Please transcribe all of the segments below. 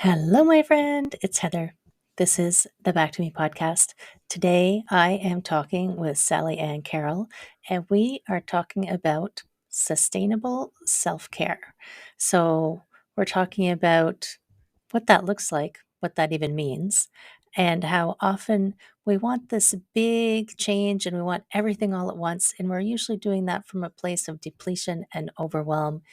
Hello, my friend. It's Heather. This is the Back to Me podcast. Today, I am talking with Sally Anne Carroll, and we are talking about sustainable self care. So, we're talking about what that looks like, what that even means, and how often we want this big change and we want everything all at once. And we're usually doing that from a place of depletion and overwhelm.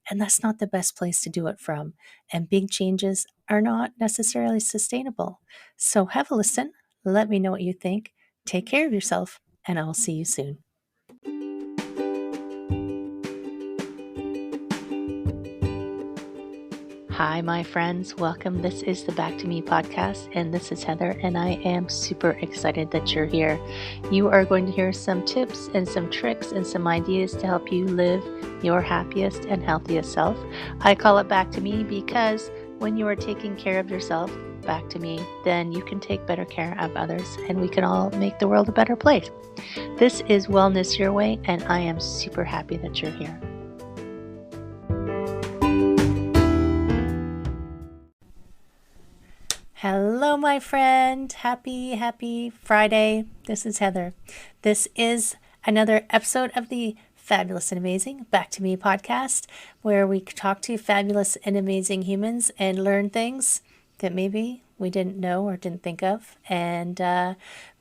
And that's not the best place to do it from. And big changes are not necessarily sustainable. So have a listen. Let me know what you think. Take care of yourself, and I will see you soon. Hi, my friends. Welcome. This is the Back to Me podcast, and this is Heather, and I am super excited that you're here. You are going to hear some tips and some tricks and some ideas to help you live your happiest and healthiest self. I call it Back to Me because when you are taking care of yourself, back to me, then you can take better care of others, and we can all make the world a better place. This is Wellness Your Way, and I am super happy that you're here. Hello, my friend. Happy Friday. This is Heather. This is another episode of the Fabulous and Amazing Back to Me podcast, where we talk to fabulous and amazing humans and learn things that maybe we didn't know or didn't think of. And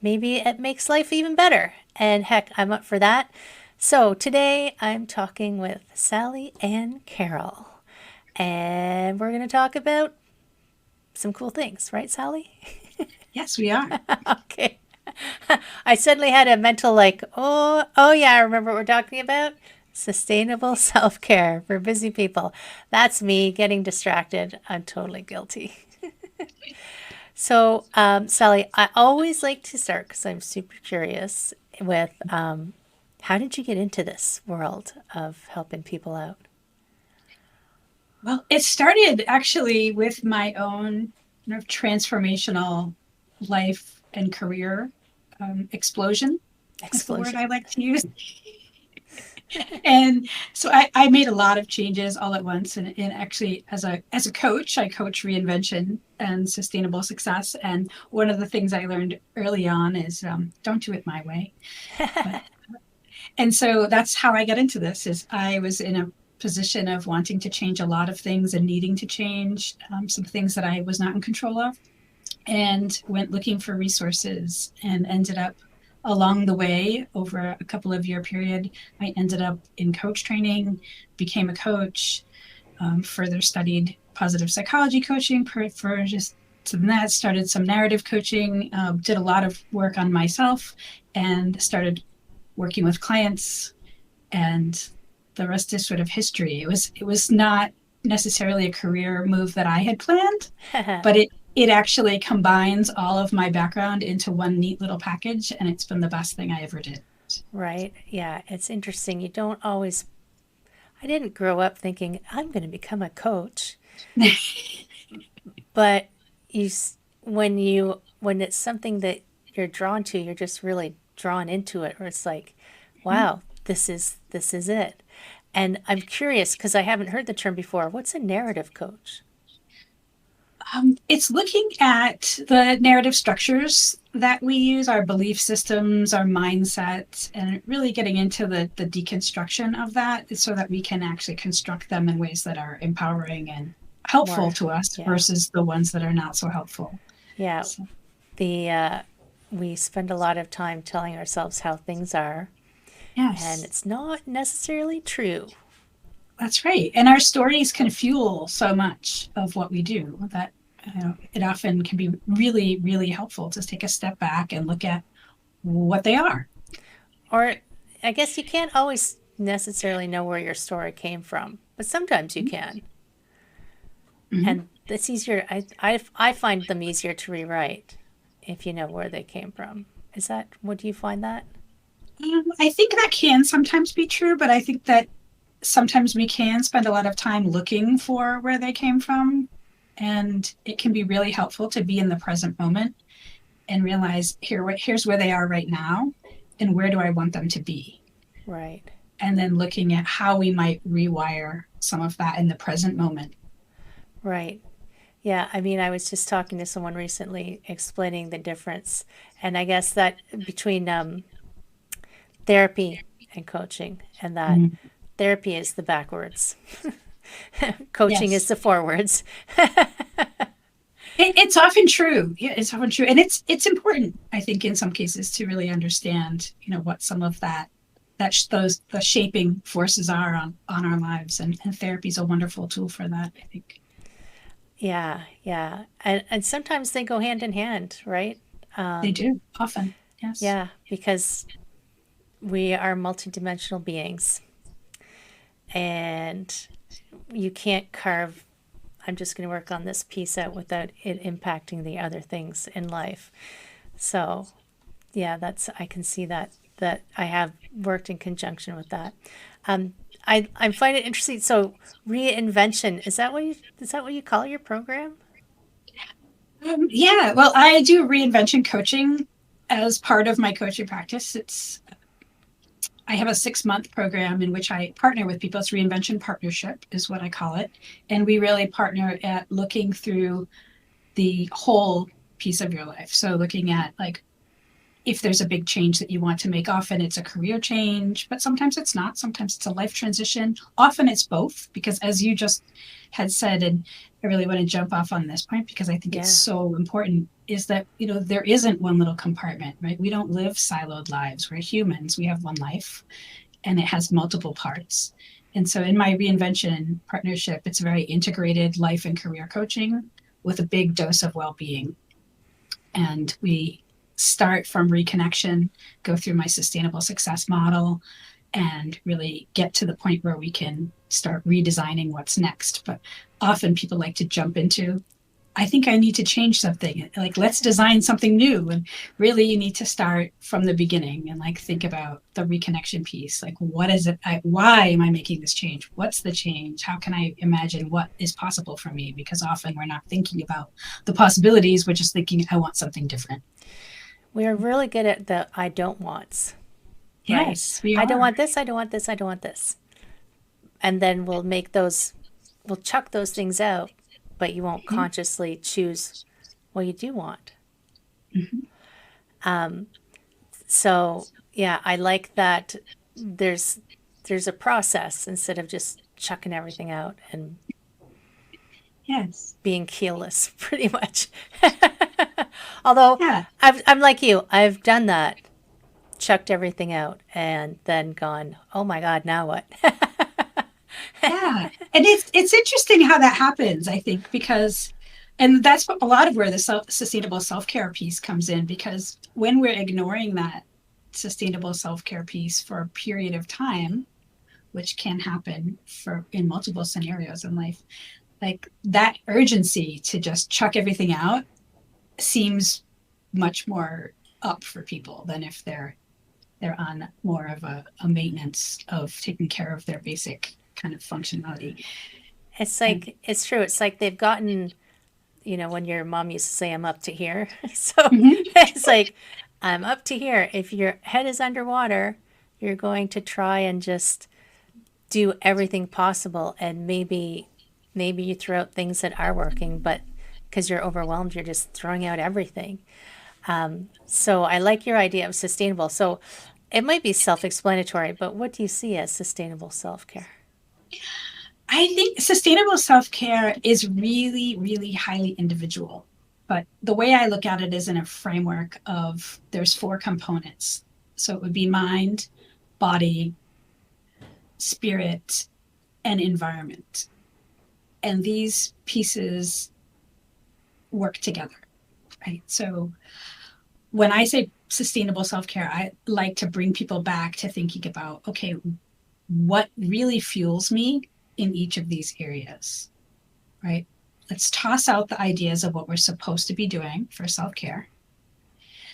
maybe it makes life even better. And heck, I'm up for that. So today I'm talking with Sally Anne Carroll. And we're going to talk about some cool things, right, Sally? Yes, we are. Okay. I suddenly had a mental oh yeah, I remember what we're talking about. Sustainable self-care for busy people. That's me getting distracted. I'm totally guilty. So, Sally, I always like to start because I'm super curious with how did you get into this world of helping people out? Well, it started actually with my own transformational life and career explosion. That's the word Explosion. I like to use. And so I made a lot of changes all at once. And actually, as a coach, I coach reinvention and sustainable success. And one of the things I learned early on is don't do it my way. But And so that's how I got into this. Is I was in a position of wanting to change a lot of things and needing to change some things that I was not in control of, and went looking for resources and ended up along the way over a couple of year period. I ended up in coach training, became a coach, further studied positive psychology coaching for just so then that started some narrative coaching, did a lot of work on myself, and started working with clients, and the rest is sort of history. It was not necessarily a career move that I had planned, but it actually combines all of my background into one neat little package, and it's been the best thing I ever did. Right. Yeah, it's interesting. You don't always I didn't grow up thinking I'm going to become a coach, but when it's something that you're drawn to, you're just really drawn into it, or it's like, wow, this is it. And I'm curious because I haven't heard the term before. What's a narrative coach? It's looking at the narrative structures that we use, our belief systems, our mindsets, and really getting into the deconstruction of that so that we can actually construct them in ways that are empowering and helpful More, to us yeah, versus the ones that are not so helpful. yeah. So, The we spend a lot of time telling ourselves how things are, and yes, it's not necessarily true. that's right. And our stories can fuel so much of what we do that it often can be really, really helpful to take a step back and look at what they are. Or I guess you can't always necessarily know where your story came from, but sometimes you can. Mm-hmm. And it's easier. I find them easier to rewrite if you know where they came from. Is that, what do you find that? I think that can sometimes be true, but I think that sometimes we can spend a lot of time looking for where they came from. And it can be really helpful to be in the present moment and realize here's where they are right now, and where do I want them to be? Right. And then looking at how we might rewire some of that in the present moment. Right. Yeah, I mean, I was just talking to someone recently explaining the difference, and I guess that between therapy and coaching, and that Mhm. therapy is the backwards, coaching is Yes. the forwards. It's often true. Yeah, it's often true. And it's important, I think, in some cases to really understand, what some of those the shaping forces are on our lives. And therapy is a wonderful tool for that, I think. Yeah, yeah, and sometimes they go hand in hand, right? They Um, do often. Yes. yeah, because we are multidimensional beings, and you can't carve. I'm just going to work on this piece out without it impacting the other things in life. So, yeah, that's I can see that I have worked in conjunction with that. Um, I find it interesting. So, reinvention is that what you call your program? Yeah. Well, I do reinvention coaching as part of my coaching practice. I have a 6-month program in which I partner with people. It's reinvention partnership is what I call it. And we really partner at looking through the whole piece of your life. So looking at like if there's a big change that you want to make, often it's a career change, but sometimes it's not. Sometimes it's a life transition. Often it's both, because as you just had said, and I really want to jump off on this point because I think it's Yeah, so important, is that, there isn't one little compartment, right? We don't live siloed lives. We're humans. We have one life and it has multiple parts. And so in my reinvention partnership, it's very integrated life and career coaching with a big dose of well-being. And we start from reconnection, go through my sustainable success model, and really get to the point where we can start redesigning what's next. But often people like to jump into, I think I need to change something. Like, let's design something new. And really, you need to start from the beginning and like think about the reconnection piece. Like, what is it? Why am I making this change? What's the change? How can I imagine what is possible for me? Because often we're not thinking about the possibilities. We're just thinking, I want something different. we are really good at the I don't wants, right? Yes, we I don't are. want this. I don't want this. I don't want this, and then we'll chuck those things out, but you won't Mhm. consciously choose what you do want. Mhm. So yeah, I like that there's there's a process instead of just chucking everything out and Yes. being keyless, pretty much. Although Yeah. I'm like you, I've done that, chucked everything out, and then gone, oh my God, now what? Yeah. And it's interesting how that happens, I think, because and that's a lot of where the sustainable self-care piece comes in, because when we're ignoring that sustainable self-care piece for a period of time, which can happen for in multiple scenarios in life, like that urgency to just chuck everything out seems much more up for people than if they're on more of a maintenance of taking care of their basic kind of functionality. It's And like, it's true. It's like they've gotten, when your mom used to say, I'm up to here. So mhm, it's like, I'm up to here. If your head is underwater, you're going to try and just do everything possible. And maybe you throw out things that are working, but because you're overwhelmed, you're just throwing out everything. So I like your idea of sustainable. So it might be self explanatory, but what do you see as sustainable self care? I think sustainable self-care is really, really highly individual. But the way I look at it is in a framework of there's 4 components. So it would be mind, body, spirit, and environment. And these pieces work together, right? So when I say sustainable self-care, I like to bring people back to thinking about, okay, what really fuels me in each of these areas, right? Let's toss out the ideas of what we're supposed to be doing for self-care.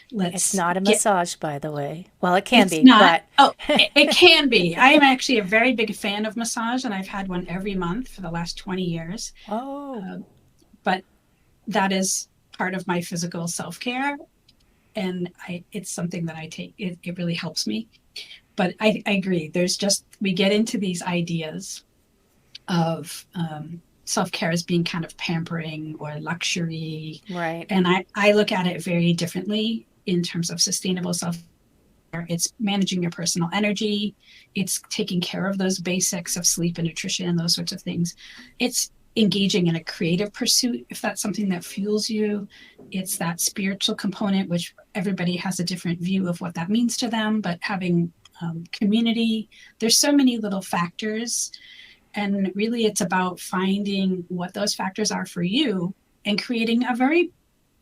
It's Let's not a get, massage, by the way. Well, it can it's be, not, but oh, it can be. I am actually a very big fan of massage, and I've had one every month for the last 20 years. oh, Uh, but that is part of my physical self-care. And it's something that I take, it really helps me. But I agree. There's just, we get into these ideas of self-care as being kind of pampering or luxury. Right. And I look at it very differently in terms of sustainable self. It's managing your personal energy. It's taking care of those basics of sleep and nutrition and those sorts of things. It's engaging in a creative pursuit, if that's something that fuels you. It's that spiritual component, which everybody has a different view of what that means to them, but having community. There's so many little factors. And really, it's about finding what those factors are for you and creating a very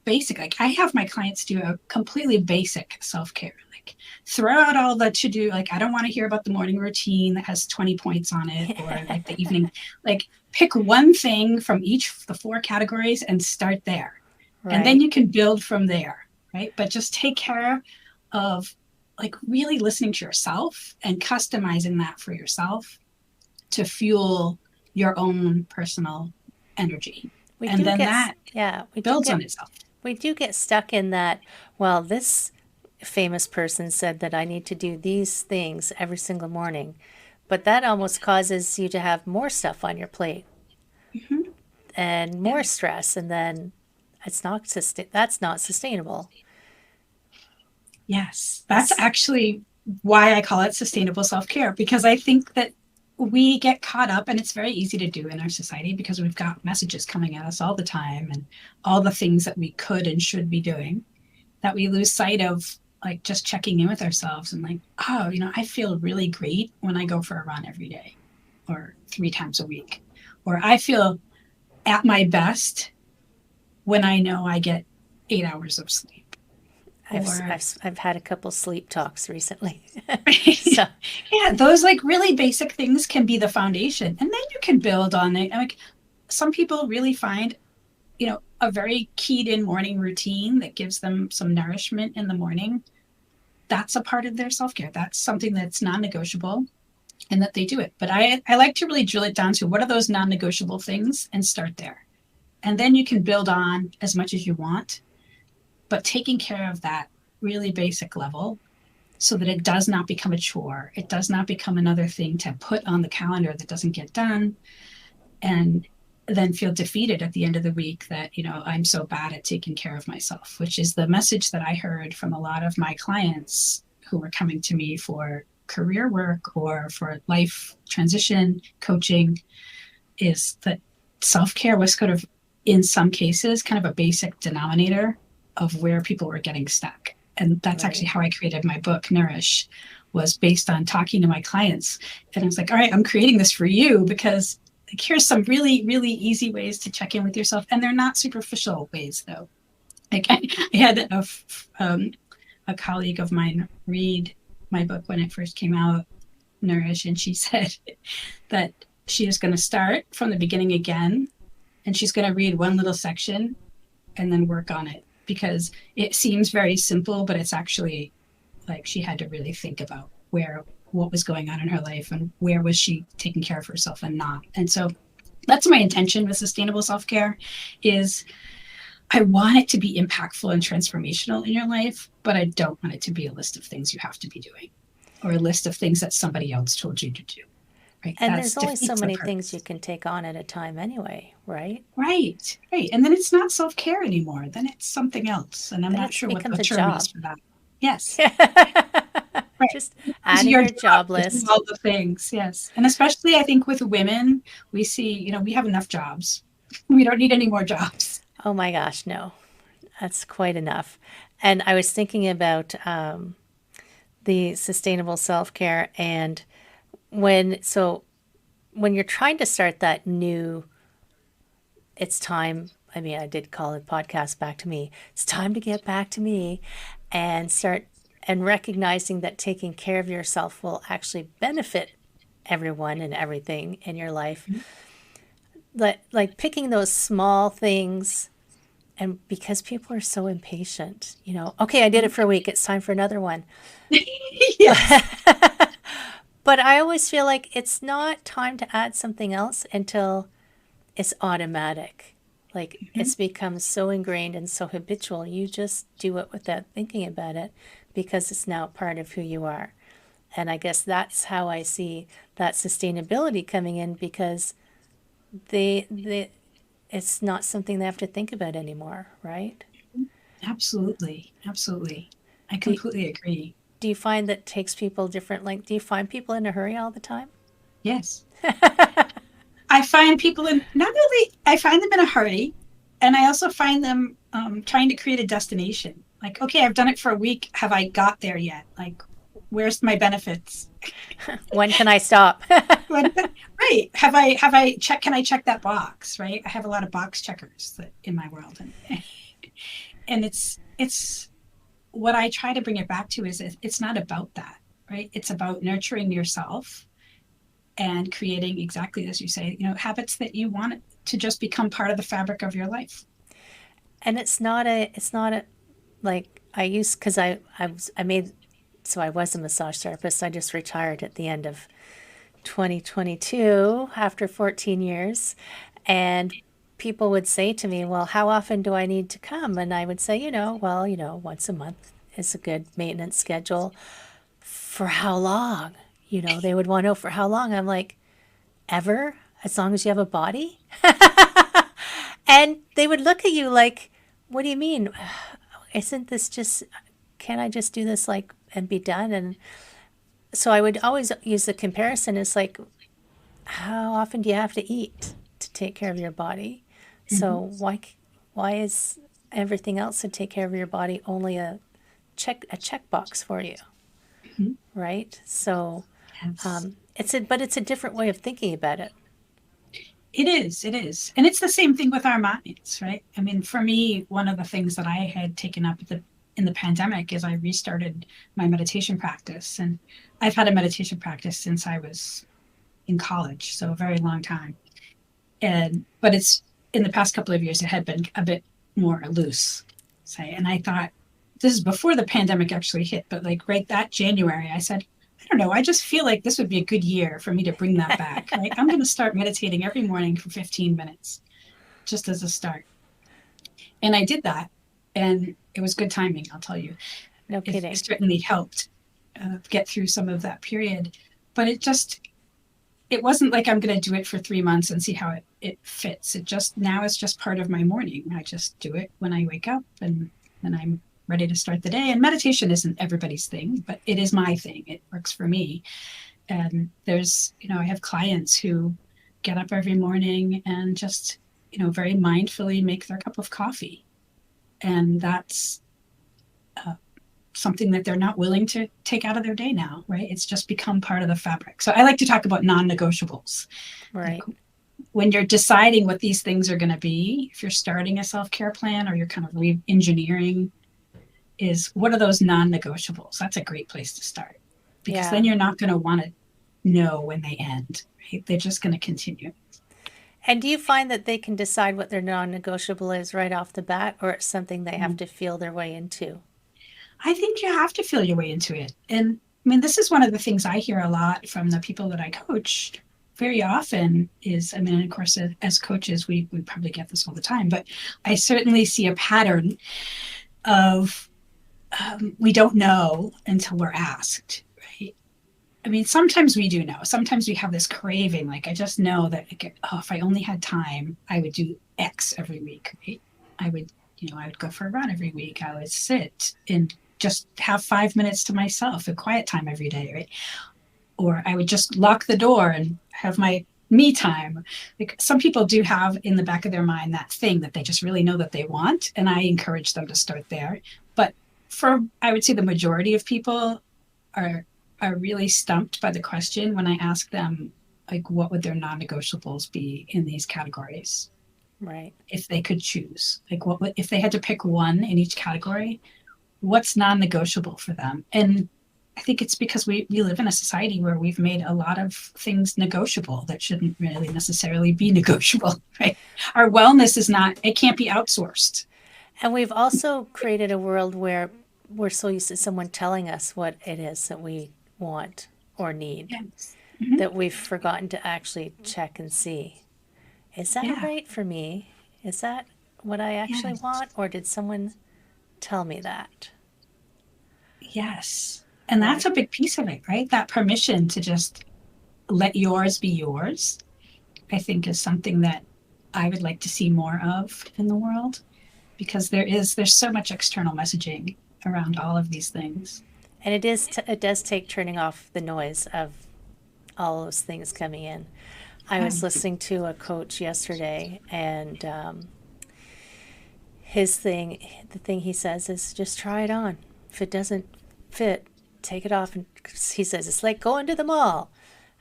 basic, like I have my clients do a completely basic self-care, like throw out all the to do, like I don't want to hear about the morning routine that has 20 points on it, or like the evening, like pick one thing from each of the four categories and start there. And then Right. you can build from there, right? But just take care of like really listening to yourself and customizing that for yourself to fuel your own personal energy. We And do then get, that yeah, builds on itself. we do get stuck in that, well, this famous person said that I need to do these things every single morning. But that almost causes you to have more stuff on your plate Mhm. and Yeah. more stress, and then that's not sustainable. Yes. That's It's, actually why I call it sustainable self care, because I think that we get caught up, and it's very easy to do in our society because we've got messages coming at us all the time and all the things that we could and should be doing, that we lose sight of like just checking in with ourselves and like, oh, I feel really great when I go for a run every day or 3 times a week. Or I feel at my best when I know I get 8 hours of sleep. Or I've had a couple sleep talks recently. So, yeah, those like really basic things can be the foundation. And then you can build on it. Like some people really find, a very keyed in morning routine that gives them some nourishment in the morning. That's a part of their self-care. That's something that's non-negotiable and that they do it. But I like to really drill it down to what are those non-negotiable things and start there. And then you can build on as much as you want, but taking care of that really basic level so that it does not become a chore. It does not become another thing to put on the calendar that doesn't get done and then feel defeated at the end of the week that, I'm so bad at taking care of myself, which is the message that I heard from a lot of my clients who were coming to me for career work or for life transition coaching, is that self-care was sort of, in some cases, kind of a basic denominator of where people were getting stuck. And that's actually right. how I created my book, Nourish, was based on talking to my clients. And I was like, all right, I'm creating this for you because like, here's some really, really easy ways to check in with yourself. And they're not superficial ways, though. Like I had a colleague of mine read my book when it first came out, Nourish, and she said that she is going to start from the beginning again, and she's going to read one little section and then work on it because it seems very simple, but it's actually like she had to really think about what was going on in her life and where was she taking care of herself and not. And so that's my intention with sustainable self-care is I want it to be impactful and transformational in your life, but I don't want it to be a list of things you have to be doing or a list of things that somebody else told you to do. Right? And That there's only so defeats the many things you purpose. can take on at a time anyway, right? Right, right. And then it's not self-care anymore. Then it's something else. And I'm Then not it sure what becomes the a term is job. for that. Yes. Right. Just It's adding your your job job to do list. all the things. Yes. And especially I think with women, we see, we have enough jobs. We don't need any more jobs. Oh my gosh, no, that's quite enough. And I was thinking about the sustainable self care, and when you're trying to start that new, it's time. I mean, I did call it podcast back to me. It's time to get back to me and start and recognizing that taking care of yourself will actually benefit everyone and everything in your life. Like picking those small things, and because people are so impatient, okay, I did it for a week, it's time for another one. Yes. But I always feel like it's not time to add something else until it's automatic. Like Mhm. it's become so ingrained and so habitual, you just do it without thinking about it because it's now part of who you are. And I guess that's how I see that sustainability coming in because they it's not something they have to think about anymore, right? Absolutely. Absolutely. I Do completely agree. do you find that takes people different, like, do you find people in a hurry all the time? Yes. I find people in, not only, I find them in a hurry, and I also find them trying to create a destination. Like, okay, I've done it for a week. Have I got there yet? Like, where's my benefits? When can I stop? When, right. Have I check, can I check that box? Right. I have a lot of box checkers in my world. And it's what I try to bring it back to is it's not about that, right? It's about nurturing yourself and creating, exactly as you say, habits that you want to just become part of the fabric of your life. And it's not a, like, I used, because I made, so I was a massage therapist. I just retired at the end of 2022 after 14 years. And people would say to me, well, how often do I need to come? And I would say, well, once a month is a good maintenance schedule. For how long? They would want to know for how long. I'm like, ever? As long as you have a body? And they would look at you like, what do you mean? Isn't this just, can't I just do this, like, and be done? And so I would always use the comparison. It's like, how often do you have to eat to take care of your body? So Mm-hmm. why is everything else to take care of your body only a checkbox for you, Mm-hmm. right? So Yes. but it's a different way of thinking about it. It is, it is. And it's the same thing with our minds, right? I mean, for me, one of the things that I had taken up in the pandemic is I restarted my meditation practice. And I've had a meditation practice since I was in college, so a very long time. But it's in the past couple of years, it had been a bit more loose, say. And I thought, this is before the pandemic actually hit, but like right that January, I said, I don't know, I just feel like this would be a good year for me to bring that back. Right? I'm going to start meditating every morning for 15 minutes, just as a start. And I did that. And it was good timing, I'll tell you. No It kidding. certainly helped get through some of that period. But it wasn't like I'm going to do it for 3 months and see how it fits. It just, now it's just part of my morning. I just do it when I wake up, and then I'm ready to start the day. And meditation isn't everybody's thing, but it is my thing. It works for me. And I have clients who get up every morning and just, very mindfully make their cup of coffee. And that's uh, something that they're not willing to take out of their day now, right? It's just become part of the fabric. So I like to talk about non-negotiables. Like, Right. when you're deciding what these things are going to be, if you're starting a self-care plan or you're kind of re-engineering, is what are those non-negotiables? That's a great place to start, because then Yeah. you're not going to want to know when they end, right? They're just going to continue. And do you find that they can decide what their non-negotiable is right off the bat, or it's something they have to feel their way into? I think you have to feel your way into it. And I mean, this is one of the things I hear a lot from the people that I coach very often is, I mean, of course, as coaches, we probably get this all the time, but I certainly see a pattern of we don't know until we're asked, right? I mean, sometimes we do know. Sometimes we have this craving, like, I just know that, oh, if I only had time, I would do X every week, right? I would, I would go for a run every week. I would sit and just have 5 minutes to myself, a quiet time every day, right? Or I would just lock the door and have my me time. Like, some people do have in the back of their mind that thing that they just really know that they want, and I encourage them to start there. But I would say the majority of people are really stumped by the question when I ask them, like, what would their non-negotiables be in these categories Right. if they could choose? Like, if they had to pick one in each category, what's non-negotiable for them? And I think it's because we live in a society where we've made a lot of things negotiable that shouldn't really necessarily be negotiable, right? Our wellness is not, it can't be outsourced. And we've also created a world where we're so used to someone telling us what it is that we want or need Yes. Mm-hmm. that we've forgotten to actually check and see. Is that Yeah. right for me? Is that what I actually Yes. want? Or did someone tell me that? Yes. And that's Right. a big piece of it, right? That permission to just let yours be yours. I think is something that I would like to see more of in the world, because there's so much external messaging around all of these things. And it does take turning off the noise of all those things coming in. I Yeah. was listening to a coach yesterday, and the thing he says is just try it on. If it doesn't fit, take it off. And he says it's like going to the mall.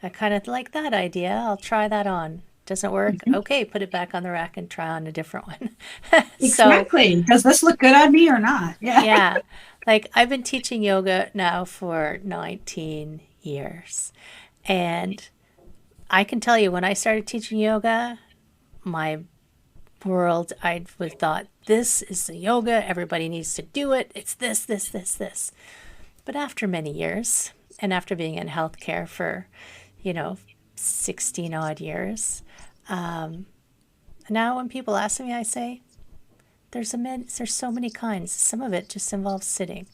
I kind of like that idea. I'll try that on. Doesn't work? Mhm. Okay, put it back on the rack and try on a different one. So, Exactly. Does this look good on me or not? Yeah. yeah, like I've been teaching yoga now for 19 years. And I can tell you, when I started teaching yoga, my world, I would thought, this is the yoga. Everybody needs to do it. It's this, this, this, this. But after many years, and after being in healthcare for, you know, 16 odd years, now when people ask me, I say, there's so many kinds. Some of it just involves sitting.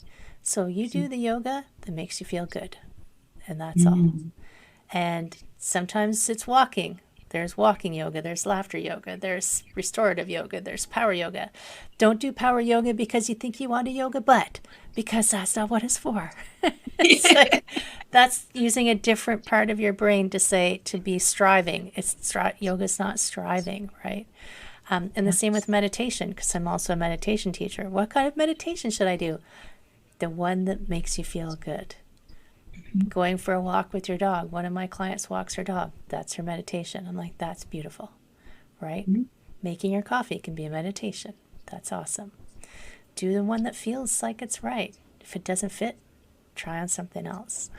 So you do the yoga that makes you feel good, and that's all. Mm. And sometimes it's walking. There's walking yoga, there's laughter yoga, there's restorative yoga, there's power yoga. Don't do power yoga because you think you want a yoga butt, because that's not what it's for. It's like, that's using a different part of your brain to say, to be striving. Yoga's not striving, right? And the same with meditation, because I'm also a meditation teacher. What kind of meditation should I do? The one that makes you feel good. Going for a walk with your dog. One of my clients walks her dog. That's her meditation. I'm like, that's beautiful, right? Mhm. Making your coffee can be a meditation. That's awesome. Do the one that feels like it's right. If it doesn't fit, try on something else.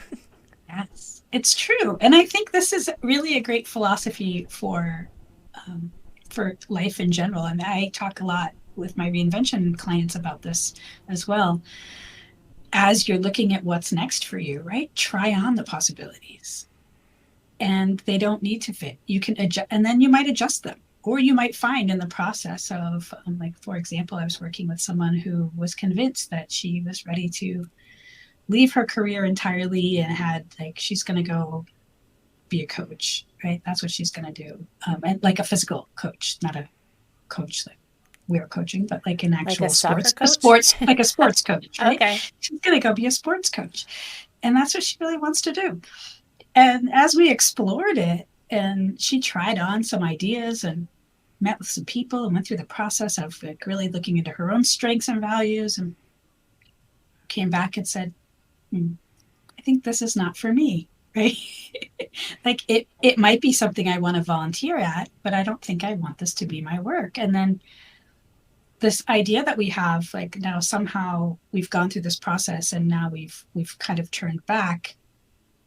Yes, it's true. And I think this is really a great philosophy um, for life in general. And I talk a lot with my reinvention clients about this as well. As you're looking at what's next for you, right? Try on the possibilities, and they don't need to fit. You can adjust, and then you might adjust them. Or you might find in the process of, like, for example, I was working with someone who was convinced that she was ready to leave her career entirely and had, like, she's going to go be a coach, right? That's what she's going to do. And like a physical coach, not a coach like we're coaching, but like an Like a actual soccer sports, coach? like a sports coach, right? Okay. She's going to go be a sports coach. And that's what she really wants to do. And as we explored it, and she tried on some ideas and met with some people and went through the process of, like, really looking into her own strengths and values, and came back and said, I think this is not for me, right? Like, it might be something I want to volunteer at, but I don't think I want this to be my work. And then this idea that we have, like, now somehow we've gone through this process, and now we've kind of turned back.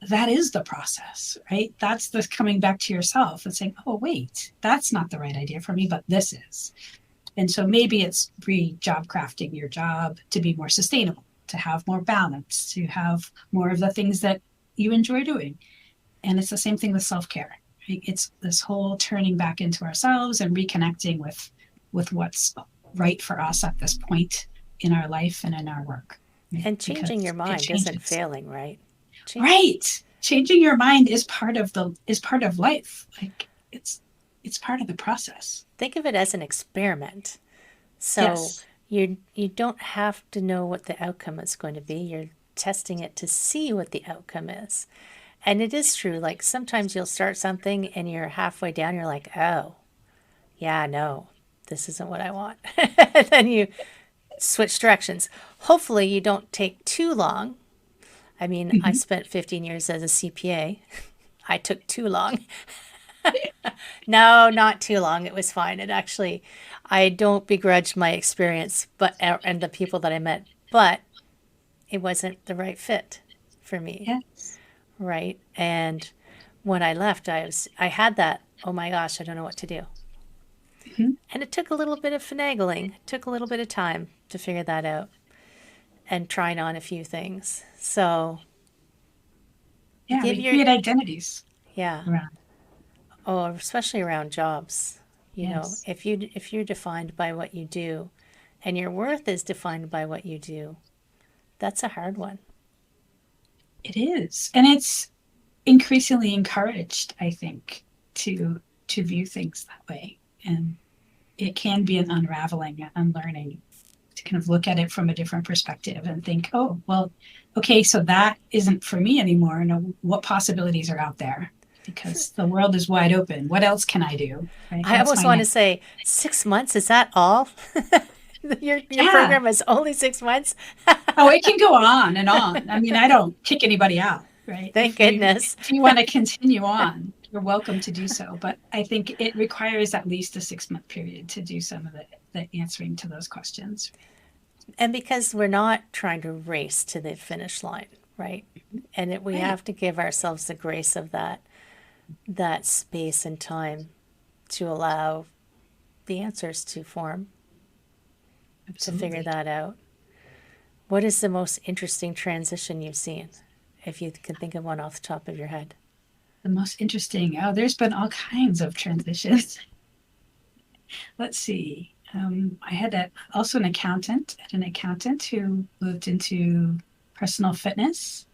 That is the process, right? That's the coming back to yourself and saying, oh, wait, that's not the right idea for me, but this is. And so maybe it's job crafting your job to be more sustainable, to have more balance, to have more of the things that you enjoy doing. And it's the same thing with self-care. Right? It's this whole turning back into ourselves and reconnecting with what's right for us at this point in our life and in our work. Right? And changing Because your it mind isn't changes. failing, right? Right. Changing your mind is part of life. Like, it's part of the process. Think of it as an experiment. So Yes. you don't have to know what the outcome is going to be. You're testing it to see what the outcome is. And it is true, like sometimes you'll start something and you're halfway down, you're like, oh, yeah, no, this isn't what I want. And then you switch directions. Hopefully, you don't take too long. I mean, I Mhm. spent 15 years as a CPA. I took too long. No, not too long. It was fine. It actually, I don't begrudge my experience, but and the people that I met, but it wasn't the right fit for me, Yes. right? And when I left, I had that, oh my gosh, I don't know what to do. Mhm. And it took a little bit of finagling, it took a little bit of time to figure that out and trying on a few things. So Yeah, give we your, create identities yeah, around. oh, especially around jobs. Yes. If you're defined by what you do and your worth is defined by what you do, that's a hard one. It is. And it's increasingly encouraged, I think, to to view things that way. And it can be an unraveling and unlearning to kind of look at it from a different perspective and think, oh, well, okay, so that isn't for me anymore. And what possibilities are out there? Because the world is wide open. What else can I do? Right? I What's almost my want to next? say 6 months. Is that all? Your Yeah. program is only 6 months. Oh, it can go on and on. I mean, I don't kick anybody out, right? Thank goodness. If you want to continue on, you're welcome to do so. But I think it requires at least a 6 month period to do some of the answering to those questions. And because we're not trying to race to the finish line, right? And we Right. have to give ourselves the grace of that space and time to allow the answers to form, to figure Absolutely. that out. What is the most interesting transition you've seen, if you can think of one off the top of your head? The most interesting. Oh, there's been all kinds of transitions. Let's see. I had also an accountant who moved into personal fitness.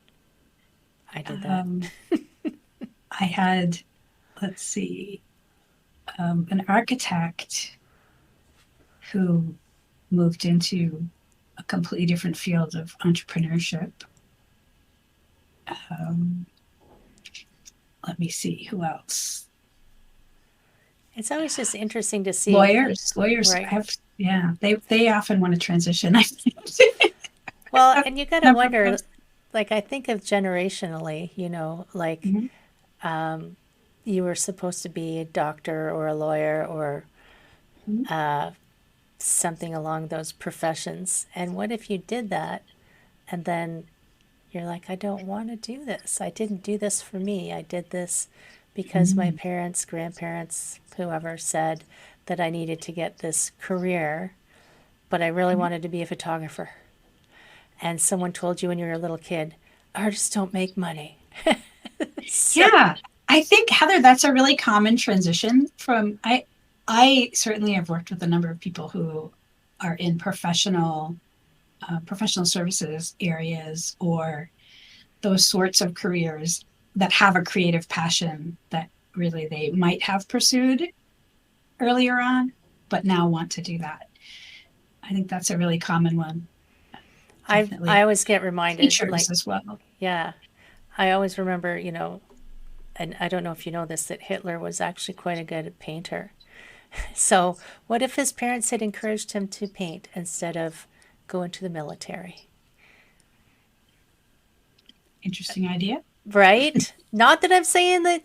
I did that. Um, I had, let's see, an architect who moved into a completely different field of entrepreneurship. Um, Let me see who else. It's always just interesting to see, Lawyers right? have, yeah, they often want to transition. Well, and you got to Number of wonder, folks. like, I think of generationally, like Mhm. you were supposed to be a doctor or a lawyer or Mhm. something along those professions. And what if you did that and then you're like, I don't want to do this. I didn't do this for me. I did this because my Mhm. parents, grandparents, whoever said that I needed to get this career, but I really wanted to be a photographer. And someone told you when you were a little kid, artists don't make money. So, Yeah, I think Heather, that's a really common transition from I certainly have worked with a number of people who are in professional services areas or those sorts of careers that have a creative passion that really they might have pursued earlier on, but now want to do that. I think that's a really common one. I Definitely always get reminded, teachers like, as well. yeah, I always remember, and I don't know if you know this, that Hitler was actually quite a good painter. So, what if his parents had encouraged him to paint instead of go into the military? Interesting idea. Right? Not that I'm saying that,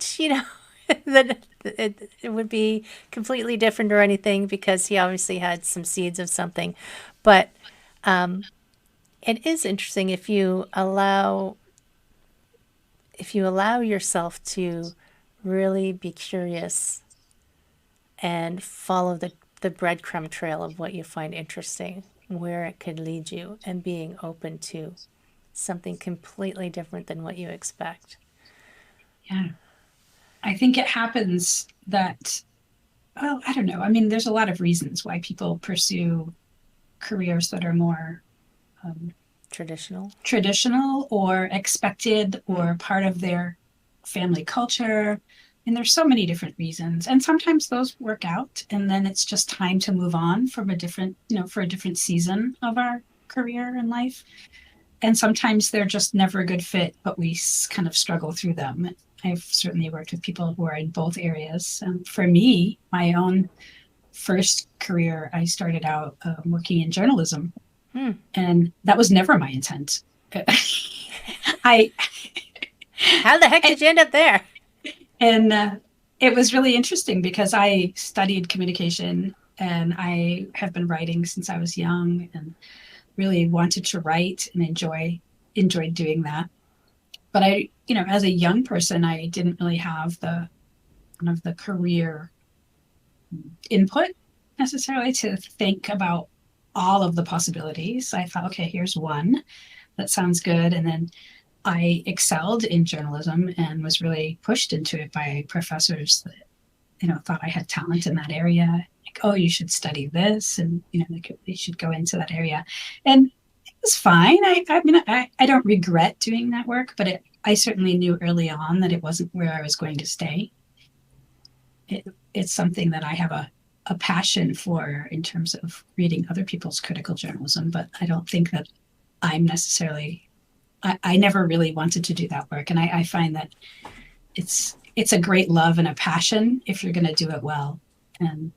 that it would be completely different or anything, because he obviously had some seeds of something. But it is interesting if you allow yourself to really be curious and follow the breadcrumb trail of what you find interesting, where it could lead you, and being open to something completely different than what you expect. Yeah. I think it happens that, well, I don't know. I mean, there's a lot of reasons why people pursue careers that are more um, Traditional. traditional or expected Mm. or part of their family culture. And there's so many different reasons. And sometimes those work out. And then it's just time to move on from a different, for a different season of our career and life. And sometimes they're just never a good fit, but we kind of struggle through them. I've certainly worked with people who are in both areas. For me, my own first career, I started out working in journalism, Hmm. and that was never my intent. I How the heck did you end up there? and It was really interesting because I studied communication and I have been writing since I was young and really wanted to write and enjoyed doing that. But as a young person, I didn't really have the kind of the career input necessarily to think about all of the possibilities. I thought, okay, here's one that sounds good. And then I excelled in journalism and was really pushed into it by professors that, thought I had talent in that area. Like, oh, you should study this and, you should go into that area. And it was fine. I mean, I don't regret doing that work, but I certainly knew early on that it wasn't where I was going to stay. it's something that I have a passion for in terms of reading other people's critical journalism, but I don't think that I'm necessarily, I never really wanted to do that work. And I find that it's a great love and a passion if you're going to do it well. And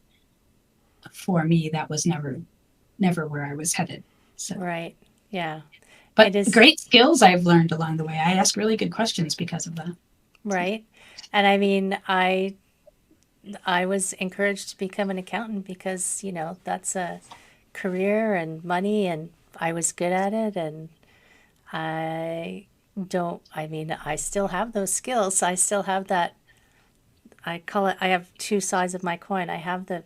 for me, that was never where I was headed. So, Right. Yeah. but It is great skills I've learned along the way. I ask really good questions because of that. right. And I mean, I was encouraged to become an accountant because, that's a career and money, and I was good at it. And I I mean, I still have those skills. I still have that. I call it, I have two sides of my coin. I have the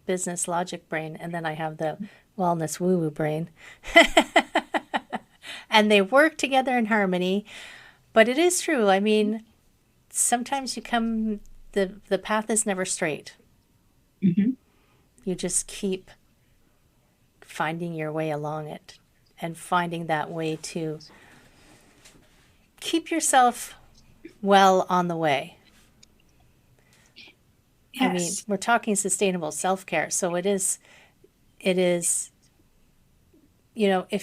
business logic brain, and then I have the wellness woo woo brain. And they work together in harmony. But it is true. I mean, sometimes the path is never straight. Mm-hmm. You just keep finding your way along it and finding that way to keep yourself well on the way. I mean, Yes. we're talking sustainable self-care, so it is, if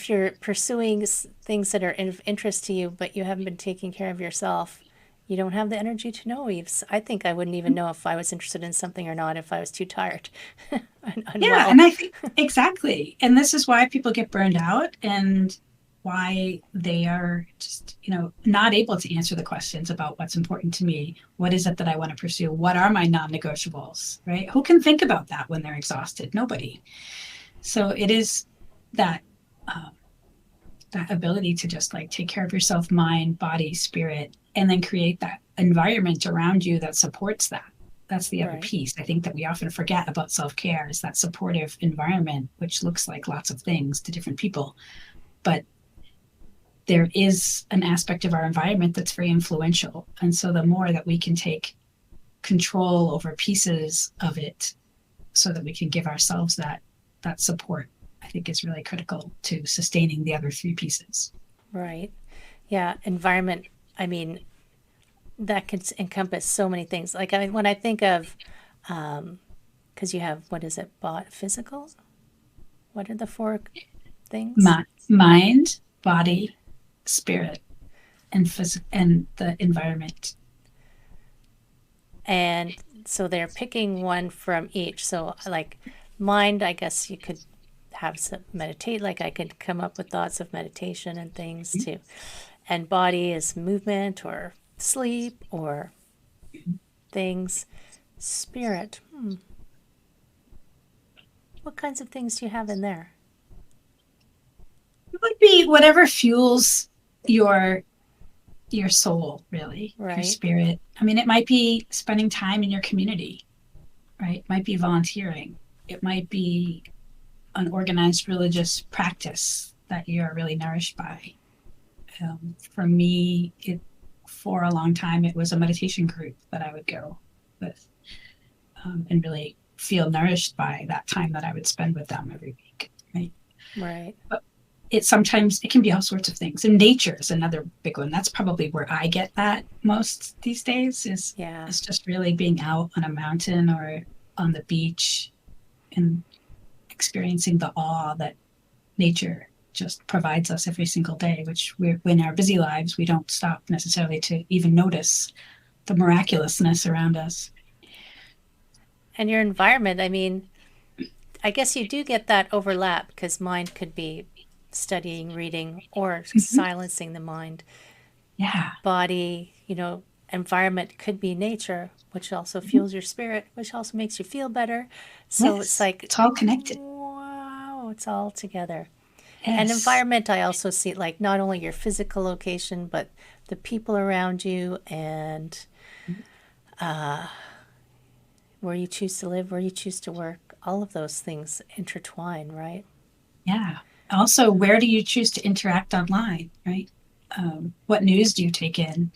you're pursuing things that are of interest to you, but you haven't been taking care of yourself, you don't have the energy to know. I think I wouldn't even know if I was interested in something or not if I was too tired and Yeah, unwell. and I think exactly. And this is why people get burned out and why they are just, not able to answer the questions about what's important to me. What is it that I want to pursue? What are my non-negotiables, right? Who can think about that when they're exhausted? Nobody. So it is that um, that ability to just like take care of yourself, mind, body, spirit, and then create that environment around you that supports that. That's the other Right. piece I think that we often forget about self-care is that supportive environment, which looks like lots of things to different people. But there is an aspect of our environment that's very influential. And so the more that we can take control over pieces of it so that we can give ourselves that support, I think is really critical to sustaining the other three pieces. Right. Yeah. Environment. I mean, that could encompass so many things. Like, I mean, when I think of, because you have, what is it, physical? What are the four things? Mind, body, spirit, and the environment. And so they're picking one from each. So, like, mind, I guess you could have some meditate, like, I could come up with thoughts of meditation and things too. And body is movement or sleep or things. Spirit, what kinds of things do you have in there? It would be whatever fuels your your soul, really, your Right. spirit. I mean, it might be spending time in your community, right? It might be volunteering. It might be an organized religious practice that you're really nourished by. For me, for a long time, it was a meditation group that I would go with and really feel nourished by that time that I would spend with them every week, right? Right. But it can be all sorts of things. And nature is another big one. That's probably where I get that most these days Yeah. is just really being out on a mountain or on the beach and experiencing the awe that nature just provides us every single day, which we're in our busy lives, we don't stop necessarily to even notice the miraculousness around us. And your environment, I mean, I guess you do get that overlap because mind could be studying, reading, or Mhm. silencing the mind. Yeah. Body, environment could be nature, which also Mhm. fuels your spirit, which also makes you feel better. So it's Yes. like, It's all connected. wow, it's all together. And Yes. environment, I also see like not only your physical location, but the people around you and where you choose to live, where you choose to work. All of those things intertwine, right? Yeah. Also, where do you choose to interact online, right? What news do you take in?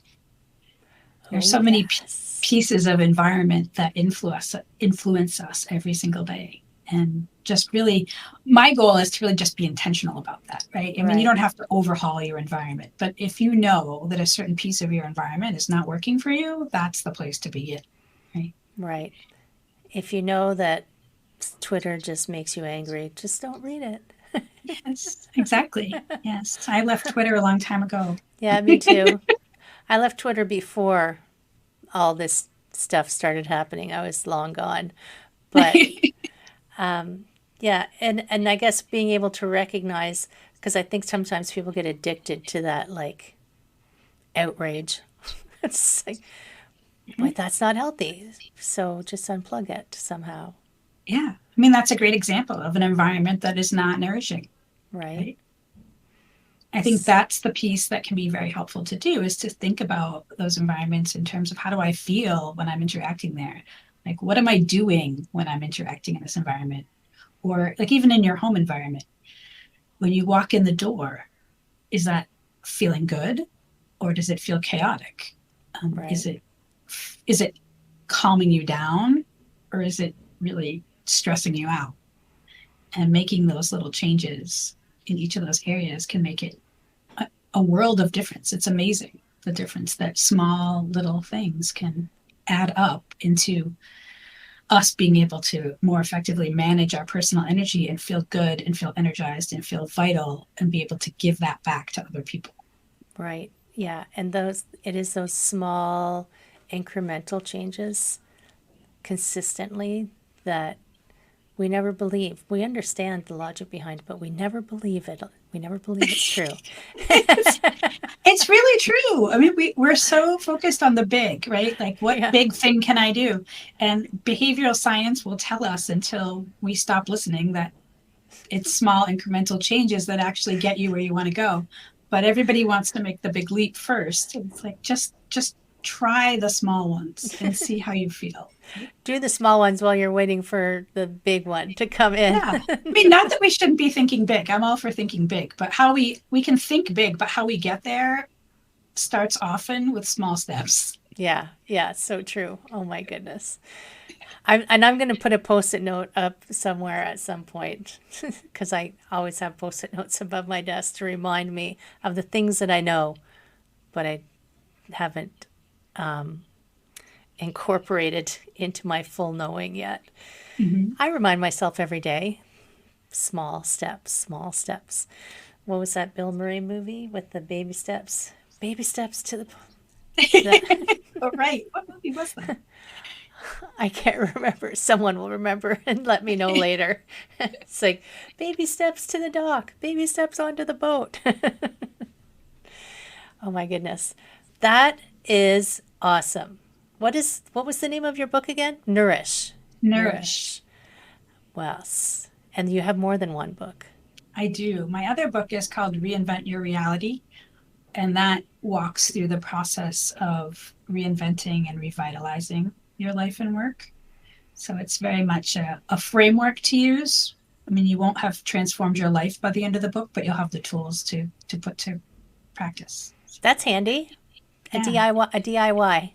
There's Oh, so many yes. pieces of environment that influence us every single day. And just really, my goal is to really just be intentional about that, right? I mean, you Right. don't have to overhaul your environment, but if you know that a certain piece of your environment is not working for you, that's the place to begin, right? Right. If you know that Twitter just makes you angry, just don't read it. Yes, exactly. Yes, I left Twitter a long time ago. Yeah, me too. I left Twitter before all this stuff started happening. I was long gone. But yeah, and I guess being able to recognize, because I think sometimes people get addicted to that like outrage. It's like, but that's not healthy. So just unplug it somehow, Yeah, I mean, that's a great example of an environment that is not nourishing, right? right? I think that's the piece that can be very helpful to do is to think about those environments in terms of how do I feel when I'm interacting there? Like, what am I doing when I'm interacting in this environment? Or, like, even in your home environment, when you walk in the door, is that feeling good or does it feel chaotic? Um, Right, is it is it calming you down or is it really stressing you out? And making those little changes in each of those areas can make it a world of difference. It's amazing the difference that small little things can add up into us being able to more effectively manage our personal energy and feel good and feel energized and feel vital and be able to give that back to other people. right. Yeah, and those it is those small incremental changes consistently that we never believe. We understand the logic behind it, but we never believe it. We never believe it's true. It's really true. I mean, we're so focused on the big, right? Like, what Yeah, big thing can I do? And behavioral science will tell us until we stop listening that it's small incremental changes that actually get you where you want to go. But everybody wants to make the big leap first. It's like just try the small ones and see how you feel. Right? do the small ones while you're waiting for the big one to come in. Yeah. I mean, not that we shouldn't be thinking big. I'm all for thinking big, but how we can think big, but how we get there starts often with small steps. Yeah, yeah, so true. Oh my goodness. I'm going to put a post-it note up somewhere at some point because I always have post-it notes above my desk to remind me of the things that I know, but I haven't incorporated into my full knowing yet. Mhm. I remind myself every day, small steps, small steps. What was that Bill Murray movie with the baby steps? Baby steps to the. the Oh, right. What movie was that? I can't remember. Someone will remember and let me know later. It's like baby steps to the dock, baby steps onto the boat. Oh my goodness. That is awesome. What was the name of your book again? Nourish. Nourish. Nourish. Well, and you have more than one book. I do. My other book is called Reinvent Your Reality, and that walks through the process of reinventing and revitalizing your life and work. So it's very much a framework to use. I mean, you won't have transformed your life by the end of the book, but you'll have the tools to put to practice. That's handy. A Yeah. DIY, a DIY.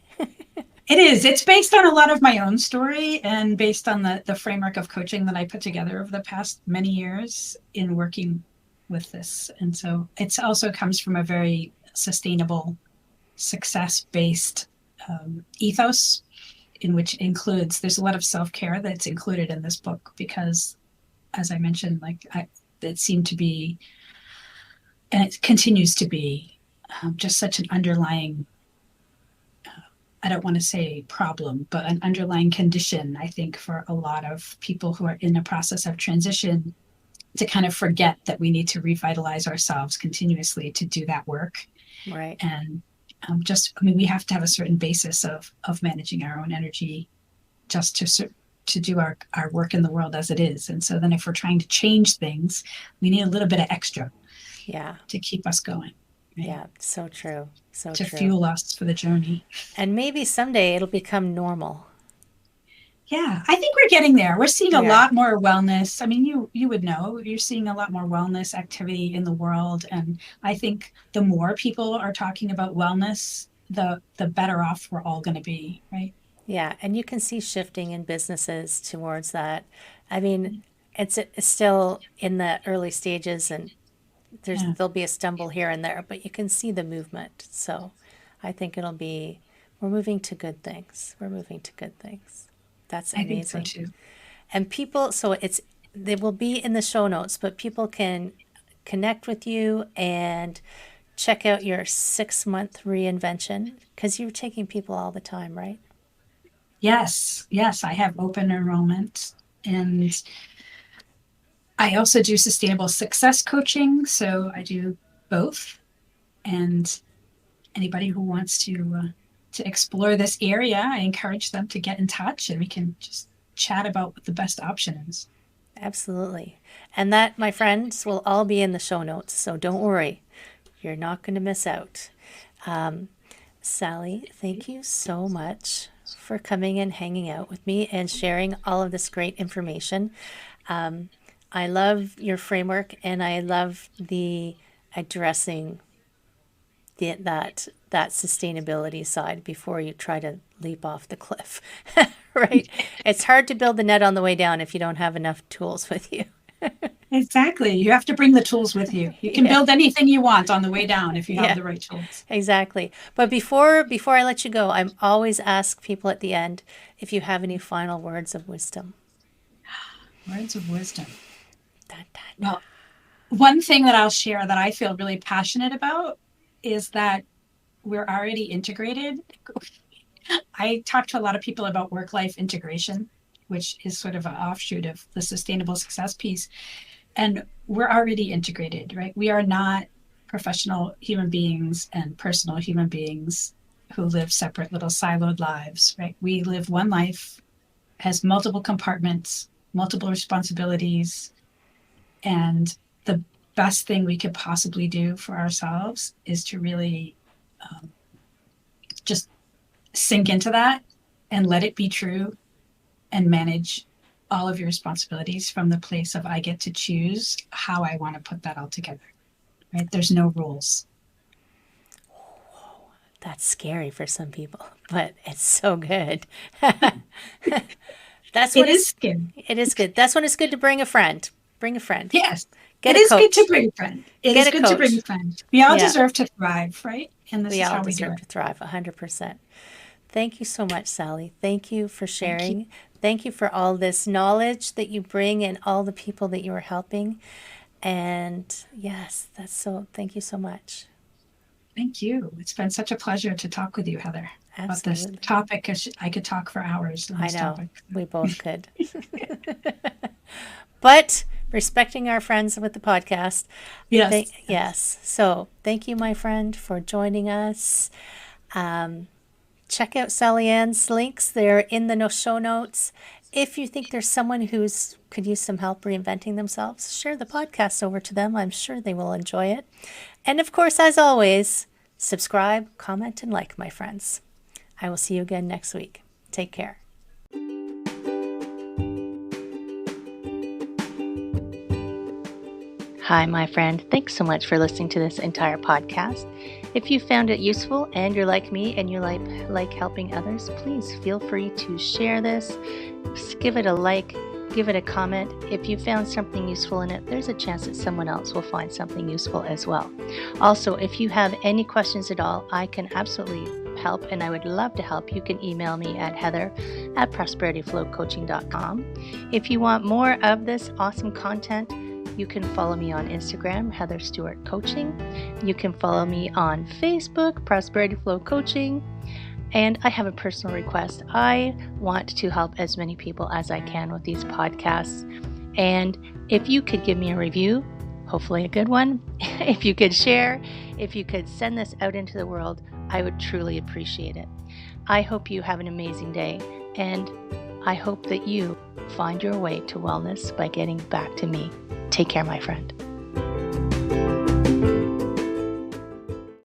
It is. It's based on a lot of my own story and based on the framework of coaching that I put together over the past many years in working with this. And so it also comes from a very sustainable, success based ethos, in which includes, there's a lot of self care that's included in this book because, as I mentioned, it seemed to be, and it continues to be, just such an underlying, I don't want to say problem, but an underlying condition, I think, for a lot of people who are in a process of transition to kind of forget that we need to revitalize ourselves continuously to do that work. Right. And I mean, we have to have a certain basis of managing our own energy just to do our work in the world as it is. And so then if we're trying to change things, we need a little bit of extra Yeah. to keep us going, right? Yeah. So true. So To true. fuel us for the journey. And maybe someday it'll become normal. Yeah, I think we're getting there. We're seeing a We are. lot more wellness. I mean, you would know, you're seeing a lot more wellness activity in the world, and I think the more people are talking about wellness, the better off we're all going to be, right? Yeah. And you can see shifting in businesses towards that. I mean, it's still in the early stages and Yeah. there'll be a stumble here and there, but you can see the movement. So I think we're moving to good things. We're moving to good things. That's I think so amazing. too. And people, so they will be in the show notes, but people can connect with you and check out your 6-month reinvention because you're taking people all the time, right? Yes, yes, I have open enrollment, and I also do sustainable success coaching. So I do both. And anybody who wants to explore this area, I encourage them to get in touch, and we can just chat about what the best option is. Absolutely. And that, my friends, will all be in the show notes. So don't worry, you're not going to miss out. Sally, thank you so much for coming and hanging out with me and sharing all of this great information. I love your framework and I love the addressing that sustainability side before you try to leap off the cliff. Right? It's hard to build the net on the way down if you don't have enough tools with you. Exactly. You have to bring the tools with you. You can Yeah. build anything you want on the way down if you have Yeah. the right tools. Exactly. But before I let you go, I'm always ask people at the end if you have any final words of wisdom. Words of wisdom. Dun, dun, dun. Well, one thing that I'll share that I feel really passionate about is that we're already integrated. I talk to a lot of people about work-life integration, which is sort of an offshoot of the sustainable success piece. And we're already integrated, right? We are not professional human beings and personal human beings who live separate little siloed lives, right? We live one life, has multiple compartments, multiple responsibilities, and the best thing we could possibly do for ourselves is to really just sink into that and let it be true and manage all of your responsibilities from the place of I get to choose how I want to put that all together. Right? There's no rules. That's scary for some people, but it's so good. That's It when is it's scary. it is good. That's when it's good to bring a friend. Bring a friend. Yes. Get It a is good to coach. bring a friend. It Get is a good to bring a coach. friend. We all Yeah. deserve to thrive, right? And this We is all how we do deserve it. to thrive 100%. Thank you so much, Sally. Thank you for Thank you. sharing. Thank you for all this knowledge that you bring and all the people that you are helping. And yes, thank you so much. Thank you. It's been such a pleasure to talk with you, Heather, about this Absolutely. topic. I could talk for hours on I this know. topic. We both could. But respecting our friends with the podcast. Yes. Yes. So thank you, my friend, for joining us. Check out Sally Ann's links. They're in the show notes. If you think there's someone who's could use some help reinventing themselves, share the podcast over to them. I'm sure they will enjoy it. And of course, as always, subscribe, comment, and like, my friends. I will see you again next week. Take care. Hi, my friend. Thanks so much for listening to this entire podcast. If you found it useful and you're like me and you like helping others, please feel free to share this. Give it a like, give it a comment. If you found something useful in it, there's a chance that someone else will find something useful as well. Also, if you have any questions at all, I can absolutely help and I would love to help. You can email me at heather@prosperityflowcoaching.com. If you want more of this awesome content, you can follow me on Instagram, Heather Stewart Coaching. You can follow me on Facebook, Prosperity Flow Coaching. And I have a personal request. I want to help as many people as I can with these podcasts. And if you could give me a review, hopefully a good one, if you could share, if you could send this out into the world, I would truly appreciate it. I hope you have an amazing day. And I hope that you find your way to wellness by getting back to me. Take care, my friend.